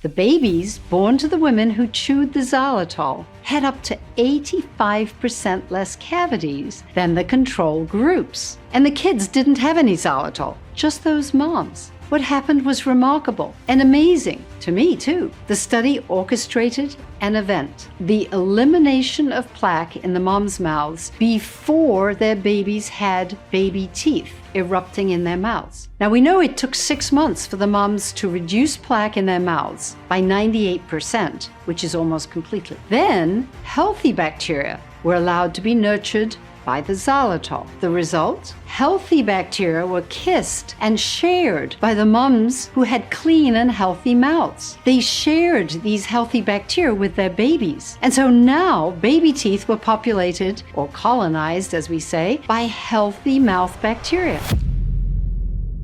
The babies born to the women who chewed the xylitol had up to 85% less cavities than the control groups. And the kids didn't have any xylitol, just those moms. What happened was remarkable and amazing, to me too. The study orchestrated an event, the elimination of plaque in the moms' mouths before their babies had baby teeth erupting in their mouths. Now we know it took 6 months for the moms to reduce plaque in their mouths by 98%, which is almost completely. Then healthy bacteria were allowed to be nurtured by the xylitol. The result? Healthy bacteria were kissed and shared by the moms who had clean and healthy mouths. They shared these healthy bacteria with their babies. And so now baby teeth were populated, or colonized as we say, by healthy mouth bacteria.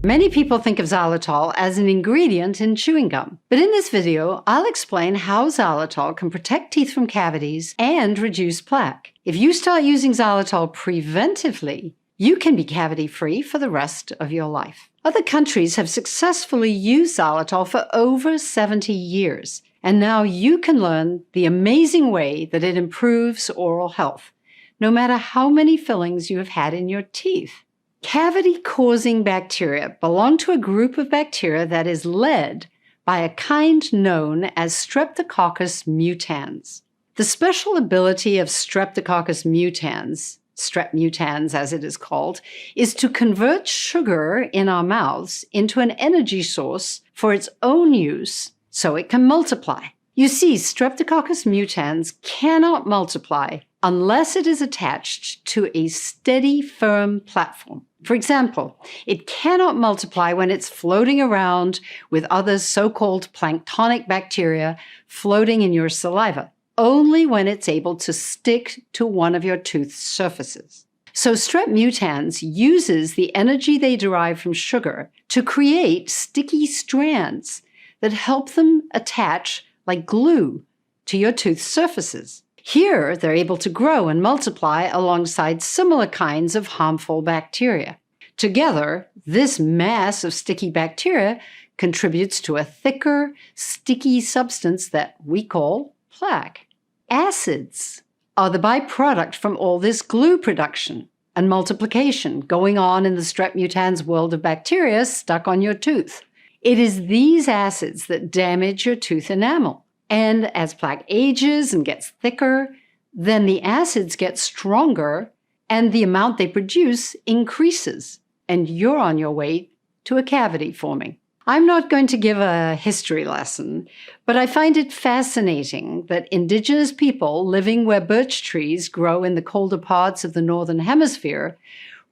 Many people think of xylitol as an ingredient in chewing gum. But in this video, I'll explain how xylitol can protect teeth from cavities and reduce plaque. If you start using xylitol preventively, you can be cavity-free for the rest of your life. Other countries have successfully used xylitol for over 70 years, and now you can learn the amazing way that it improves oral health, no matter how many fillings you have had in your teeth. Cavity-causing bacteria belong to a group of bacteria that is led by a kind known as Streptococcus mutans. The special ability of Streptococcus mutans, strep mutans as it is called, is to convert sugar in our mouths into an energy source for its own use so it can multiply. You see, Streptococcus mutans cannot multiply unless it is attached to a steady, firm platform. For example, it cannot multiply when it's floating around with other so-called planktonic bacteria floating in your saliva, only when it's able to stick to one of your tooth surfaces. So strep mutans uses the energy they derive from sugar to create sticky strands that help them attach like glue to your tooth surfaces. Here, they're able to grow and multiply alongside similar kinds of harmful bacteria. Together, this mass of sticky bacteria contributes to a thicker, sticky substance that we call plaque. Acids are the byproduct from all this glue production and multiplication going on in the strep mutans world of bacteria stuck on your tooth. It is these acids that damage your tooth enamel. And as plaque ages and gets thicker, then the acids get stronger and the amount they produce increases, and you're on your way to a cavity forming. I'm not going to give a history lesson, but I find it fascinating that indigenous people living where birch trees grow in the colder parts of the northern hemisphere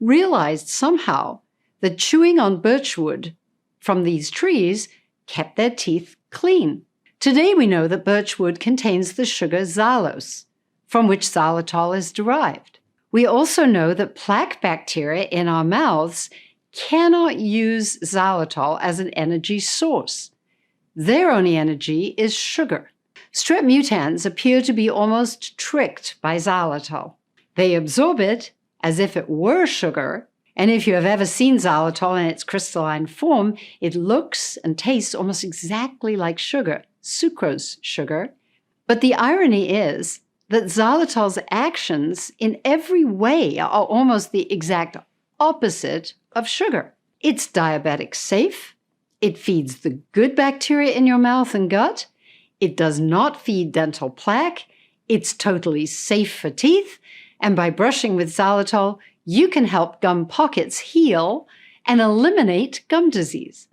realized somehow that chewing on birch wood from these trees kept their teeth clean. Today we know that birch wood contains the sugar xylose, from which xylitol is derived. We also know that plaque bacteria in our mouths cannot use xylitol as an energy source. Their only energy is sugar. Strep mutans appear to be almost tricked by xylitol. They absorb it as if it were sugar, and if you have ever seen xylitol in its crystalline form, it looks and tastes almost exactly like sugar. Sucrose sugar. But the irony is that xylitol's actions in every way are almost the exact opposite of sugar. It's diabetic safe, it feeds the good bacteria in your mouth and gut, it does not feed dental plaque, it's totally safe for teeth, and by brushing with xylitol, you can help gum pockets heal and eliminate gum disease.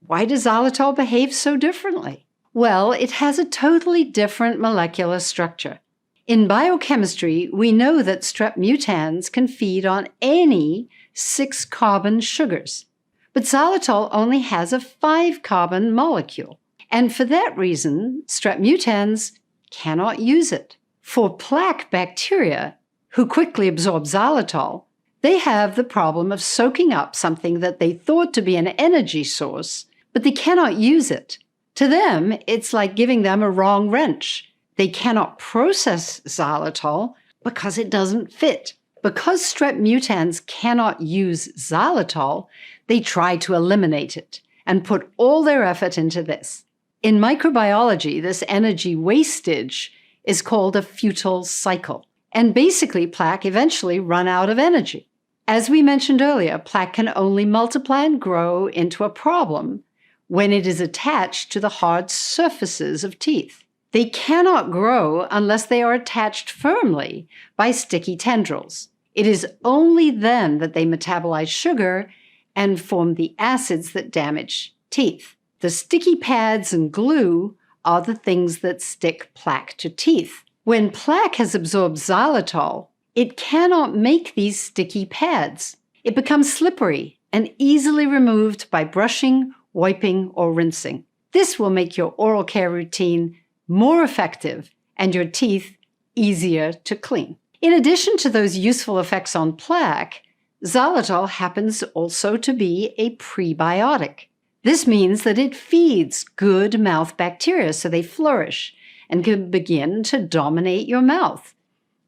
Why does xylitol behave so differently? Well, it has a totally different molecular structure. In biochemistry, we know that strep mutans can feed on any 6-carbon sugars, but xylitol only has a 5-carbon molecule, and for that reason, strep mutans cannot use it. For plaque bacteria, who quickly absorb xylitol, they have the problem of soaking up something that they thought to be an energy source, but they cannot use it. To them, it's like giving them a wrong wrench. They cannot process xylitol because it doesn't fit. Because strep mutans cannot use xylitol, they try to eliminate it and put all their effort into this. In microbiology, this energy wastage is called a futile cycle. And basically, plaque eventually run out of energy. As we mentioned earlier, plaque can only multiply and grow into a problem when it is attached to the hard surfaces of teeth. They cannot grow unless they are attached firmly by sticky tendrils. It is only then that they metabolize sugar and form the acids that damage teeth. The sticky pads and glue are the things that stick plaque to teeth. When plaque has absorbed xylitol, it cannot make these sticky pads. It becomes slippery and easily removed by brushing, wiping, or rinsing. This will make your oral care routine more effective and your teeth easier to clean. In addition to those useful effects on plaque, xylitol happens also to be a prebiotic. This means that it feeds good mouth bacteria so they flourish and can begin to dominate your mouth,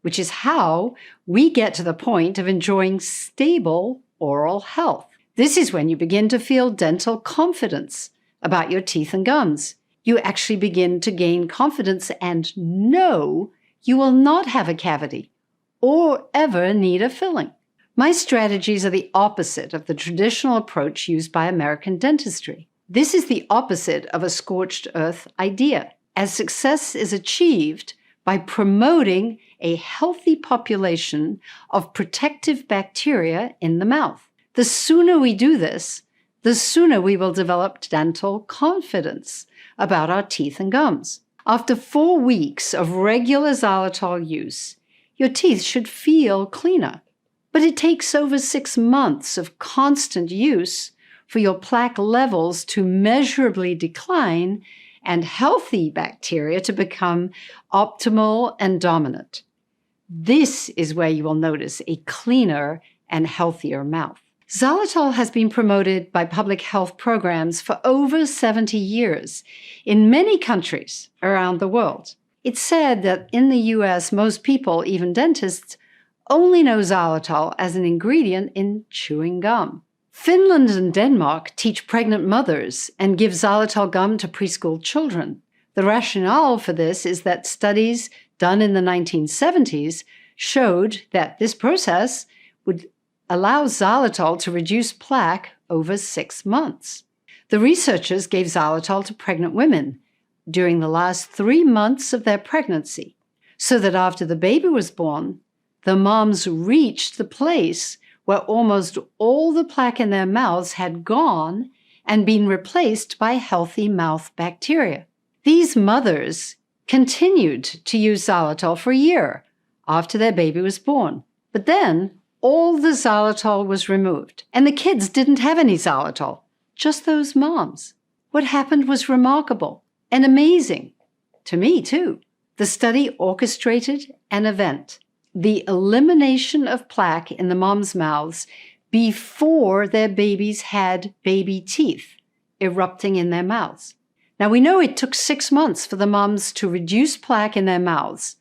which is how we get to the point of enjoying stable oral health. This is when you begin to feel dental confidence about your teeth and gums. You actually begin to gain confidence and know you will not have a cavity or ever need a filling. My strategies are the opposite of the traditional approach used by American dentistry. This is the opposite of a scorched earth idea, as success is achieved by promoting a healthy population of protective bacteria in the mouth. The sooner we do this, the sooner we will develop dental confidence about our teeth and gums. After 4 weeks of regular xylitol use, your teeth should feel cleaner. But it takes over 6 months of constant use for your plaque levels to measurably decline and healthy bacteria to become optimal and dominant. This is where you will notice a cleaner and healthier mouth. Xylitol has been promoted by public health programs for over 70 years in many countries around the world. It's said that in the US, most people, even dentists, only know xylitol as an ingredient in chewing gum. Finland and Denmark teach pregnant mothers and give xylitol gum to preschool children. The rationale for this is that studies done in the 1970s showed that this process would allow xylitol to reduce plaque over 6 months. The researchers gave xylitol to pregnant women during the last 3 months of their pregnancy, so that after the baby was born, the moms reached the place where almost all the plaque in their mouths had gone and been replaced by healthy mouth bacteria. These mothers continued to use xylitol for a year after their baby was born. But then all the xylitol was removed, and the kids didn't have any xylitol, just those moms. What happened was remarkable and amazing, to me too. The study orchestrated an event, the elimination of plaque in the moms' mouths before their babies had baby teeth erupting in their mouths. Now, we know it took 6 months for the moms to reduce plaque in their mouths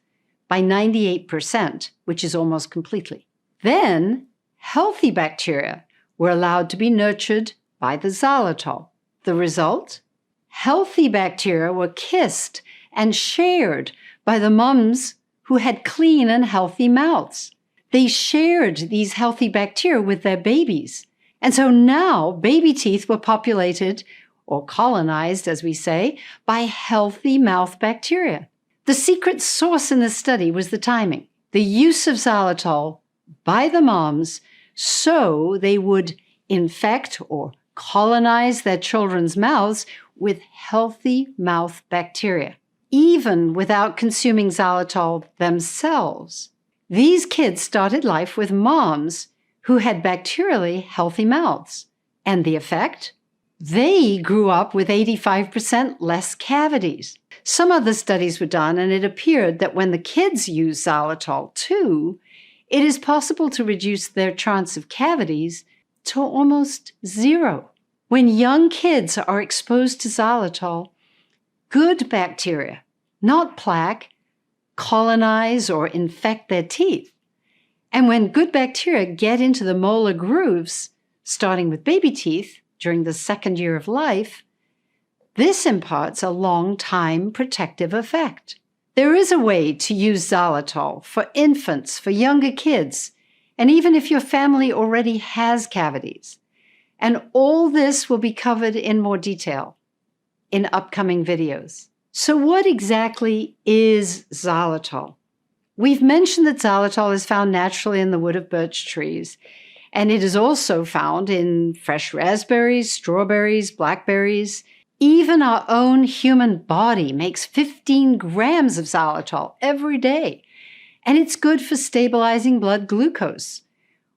by 98%, which is almost completely. Then, healthy bacteria were allowed to be nurtured by the xylitol. The result? Healthy bacteria were kissed and shared by the moms who had clean and healthy mouths. They shared these healthy bacteria with their babies. And so now baby teeth were populated, or colonized, as we say, by healthy mouth bacteria. The secret sauce in this study was the timing, the use of xylitol by the moms so they would infect or colonize their children's mouths with healthy mouth bacteria. Even without consuming xylitol themselves, these kids started life with moms who had bacterially healthy mouths. And the effect? They grew up with 85% less cavities. Some other studies were done, and it appeared that when the kids use xylitol too, it is possible to reduce their chance of cavities to almost 0. When young kids are exposed to xylitol, good bacteria, not plaque, colonize or infect their teeth. And when good bacteria get into the molar grooves, starting with baby teeth during the 2nd year of life, This imparts a long-time protective effect. There is a way to use xylitol for infants, for younger kids, and even if your family already has cavities. And all this will be covered in more detail in upcoming videos. So what exactly is xylitol? We've mentioned that xylitol is found naturally in the wood of birch trees, and it is also found in fresh raspberries, strawberries, blackberries. Even our own human body makes 15 grams of xylitol every day, and it's good for stabilizing blood glucose,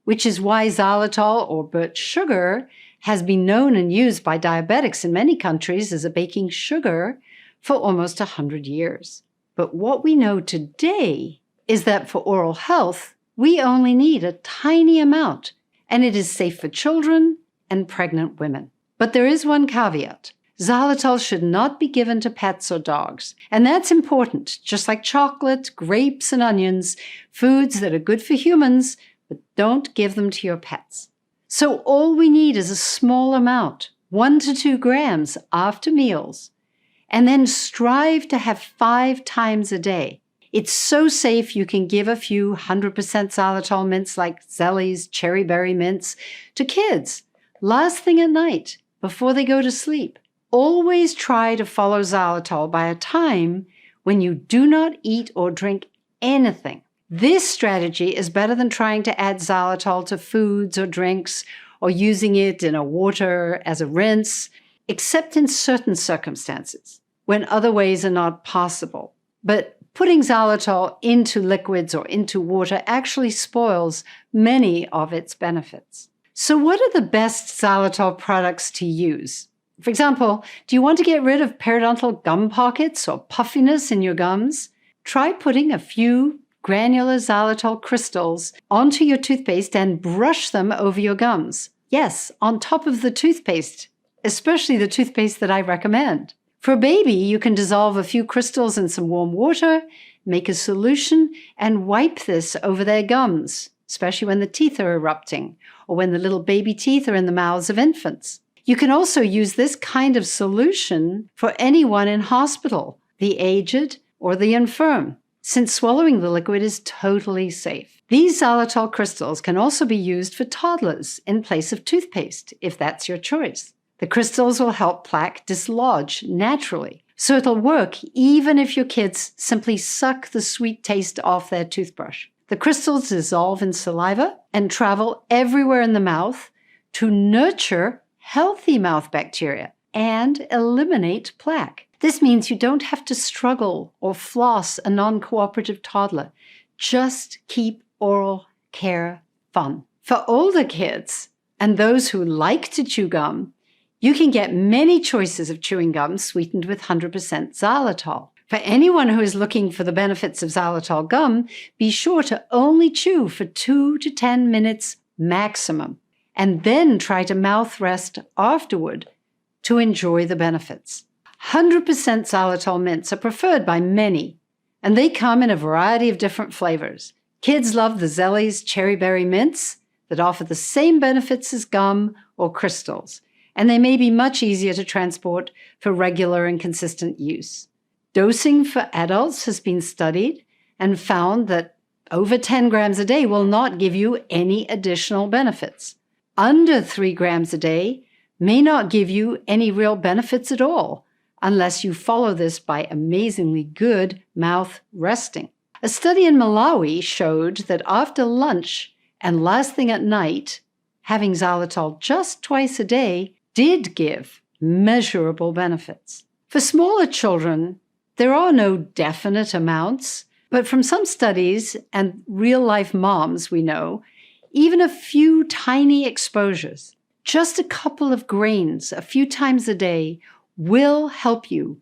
which is why xylitol, or birch sugar, has been known and used by diabetics in many countries as a baking sugar for almost 100 years. But what we know today is that for oral health, we only need a tiny amount, and it is safe for children and pregnant women. But there is one caveat. Xylitol should not be given to pets or dogs, and that's important, just like chocolate, grapes, and onions, foods that are good for humans, but don't give them to your pets. So all we need is a small amount, 1 to 2 grams after meals, and then strive to have 5 times a day. It's so safe you can give a few 100% xylitol mints like Zellies, cherry berry mints to kids last thing at night before they go to sleep. Always try to follow xylitol by a time when you do not eat or drink anything. This strategy is better than trying to add xylitol to foods or drinks or using it in a water as a rinse, except in certain circumstances when other ways are not possible. But putting xylitol into liquids or into water actually spoils many of its benefits. So what are the best xylitol products to use? For example, do you want to get rid of periodontal gum pockets or puffiness in your gums? Try putting a few granular xylitol crystals onto your toothpaste and brush them over your gums. Yes, on top of the toothpaste, especially the toothpaste that I recommend. For a baby, you can dissolve a few crystals in some warm water, make a solution, and wipe this over their gums, especially when the teeth are erupting or when the little baby teeth are in the mouths of infants. You can also use this kind of solution for anyone in hospital, the aged or the infirm, since swallowing the liquid is totally safe. These xylitol crystals can also be used for toddlers in place of toothpaste, if that's your choice. The crystals will help plaque dislodge naturally, so it'll work even if your kids simply suck the sweet taste off their toothbrush. The crystals dissolve in saliva and travel everywhere in the mouth to nurture healthy mouth bacteria and eliminate plaque. This means you don't have to struggle or floss a non-cooperative toddler. Just keep oral care fun. For older kids and those who like to chew gum, you can get many choices of chewing gum sweetened with 100% xylitol. For anyone who is looking for the benefits of xylitol gum, be sure to only chew for 2 to 10 minutes maximum, and then try to mouth rest afterward to enjoy the benefits. 100% xylitol mints are preferred by many, and they come in a variety of different flavors. Kids love the Zellies cherry berry mints that offer the same benefits as gum or crystals, and they may be much easier to transport for regular and consistent use. Dosing for adults has been studied and found that over 10 grams a day will not give you any additional benefits. Under 3 grams a day may not give you any real benefits at all, unless you follow this by amazingly good mouth resting. A study in Malawi showed that after lunch and last thing at night, having xylitol just twice a day did give measurable benefits. For smaller children, there are no definite amounts, but from some studies and real-life moms we know, even a few tiny exposures, just a couple of grains a few times a day, will help you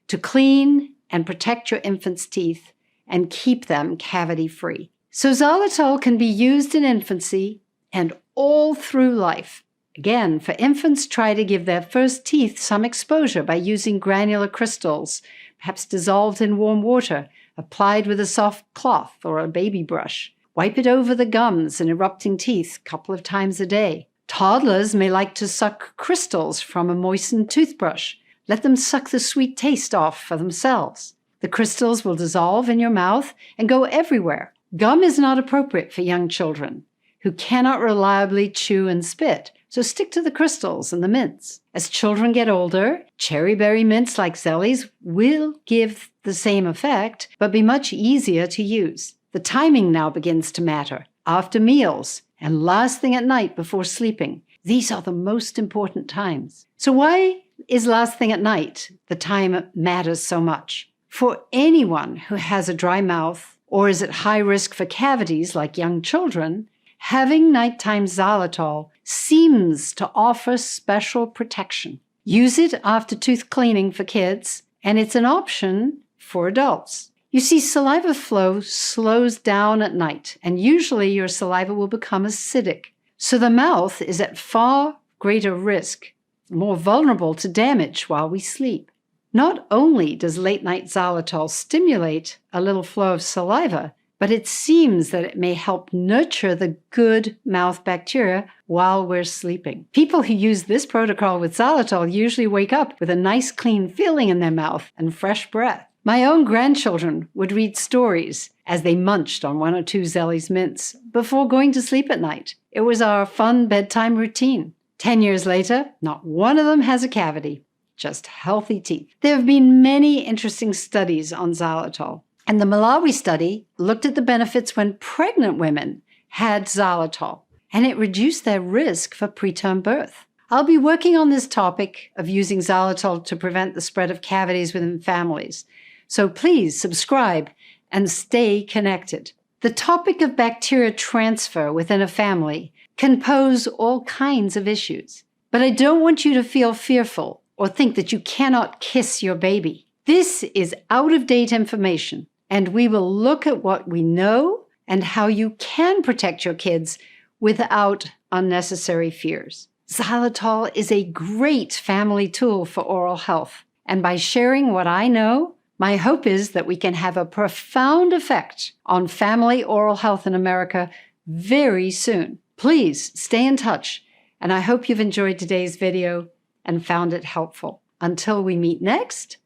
to clean and protect your infant's teeth and keep them cavity-free. So xylitol can be used in infancy and all through life. Again, for infants, try to give their first teeth some exposure by using granular crystals, perhaps dissolved in warm water, applied with a soft cloth or a baby brush. Wipe it over the gums and erupting teeth a couple of times a day. Toddlers may like to suck crystals from a moistened toothbrush. Let them suck the sweet taste off for themselves. The crystals will dissolve in your mouth and go everywhere. Gum is not appropriate for young children who cannot reliably chew and spit, so stick to the crystals and the mints. As children get older, cherry berry mints like Zellies will give the same effect, but be much easier to use. The timing now begins to matter. After meals and last thing at night before sleeping. These are the most important times. So why is last thing at night the time matters so much? For anyone who has a dry mouth or is at high risk for cavities like young children, having nighttime xylitol seems to offer special protection. Use it after tooth cleaning for kids, and it's an option for adults. You see, saliva flow slows down at night, and usually your saliva will become acidic. So the mouth is at far greater risk, more vulnerable to damage while we sleep. Not only does late-night xylitol stimulate a little flow of saliva, but it seems that it may help nurture the good mouth bacteria while we're sleeping. People who use this protocol with xylitol usually wake up with a nice clean feeling in their mouth and fresh breath. My own grandchildren would read stories as they munched on 1 or 2 Zellies mints before going to sleep at night. It was our fun bedtime routine. 10 years later, not one of them has a cavity, just healthy teeth. There have been many interesting studies on xylitol, and the Malawi study looked at the benefits when pregnant women had xylitol, and it reduced their risk for preterm birth. I'll be working on this topic of using xylitol to prevent the spread of cavities within families. So please subscribe and stay connected. The topic of bacteria transfer within a family can pose all kinds of issues. But I don't want you to feel fearful or think that you cannot kiss your baby. This is out-of-date information, and we will look at what we know and how you can protect your kids without unnecessary fears. Xylitol is a great family tool for oral health, and by sharing what I know, my hope is that we can have a profound effect on family oral health in America very soon. Please stay in touch, and I hope you've enjoyed today's video and found it helpful. Until we meet next,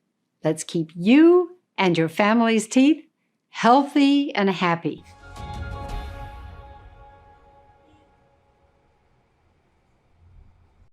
let's keep you and your family's teeth healthy and happy.